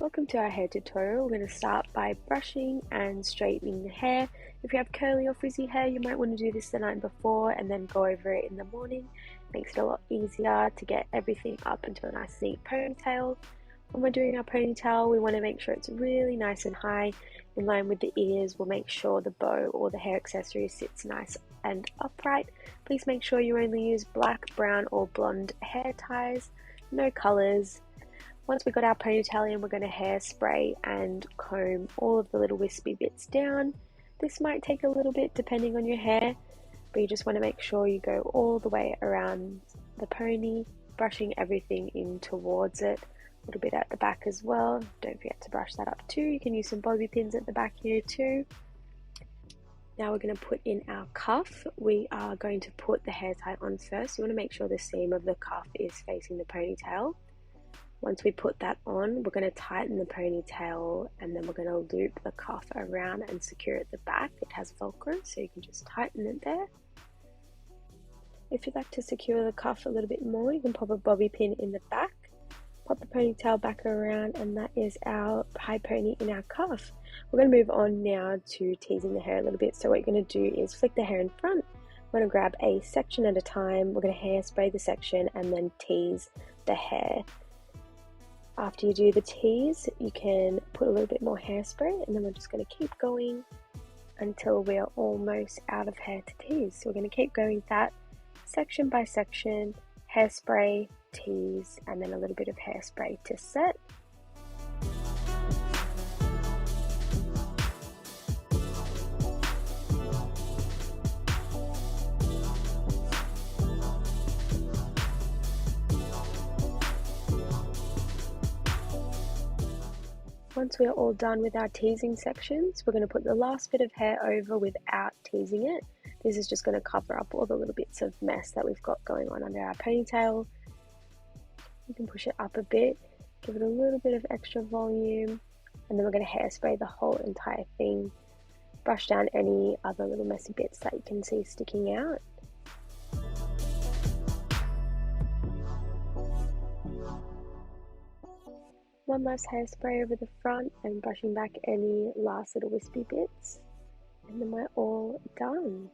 Welcome to our hair tutorial. We're going to start by brushing and straightening the hair. If you have curly or frizzy hair, you might want to do this the night before and then go over it in the morning. Makes it a lot easier to get everything up into a nice neat ponytail. When we're doing our ponytail, we want to make sure it's really nice and high in line with the ears. We'll make sure the bow or the hair accessory sits nice and upright. Please make sure you only use black, brown or blonde hair ties, no colors. Once we've got our ponytail in, we're going to hairspray and comb all of the little wispy bits down. This might take a little bit depending on your hair, but you just want to make sure you go all the way around the pony, brushing everything in towards it. A little bit at the back as well. Don't forget to brush that up too. You can use some bobby pins at the back here too. Now we're going to put in our cuff. We are going to put the hair tie on first. You want to make sure the seam of the cuff is facing the ponytail. Once we put that on, we're going to tighten the ponytail and then we're going to loop the cuff around and secure it at the back. It has Velcro, so you can just tighten it there. If you'd like to secure the cuff a little bit more, you can pop a bobby pin in the back, pop the ponytail back around, and that is our high pony in our cuff. We're going to move on now to teasing the hair a little bit. So what you're going to do is flick the hair in front. We're going to grab a section at a time. We're going to hairspray the section and then tease the hair. After you do the tease, you can put a little bit more hairspray, and then we're just going to keep going until we're almost out of hair to tease. So we're going to keep going that section by section, hairspray, tease, and then a little bit of hairspray to set. Once we're all done with our teasing sections, we're going to put the last bit of hair over without teasing it. This is just going to cover up all the little bits of mess that we've got going on under our ponytail. You can push it up a bit, give it a little bit of extra volume, and then we're going to hairspray the whole entire thing. Brush down any other little messy bits that you can see sticking out. One last hairspray over the front and brushing back any last little wispy bits, and then we're all done.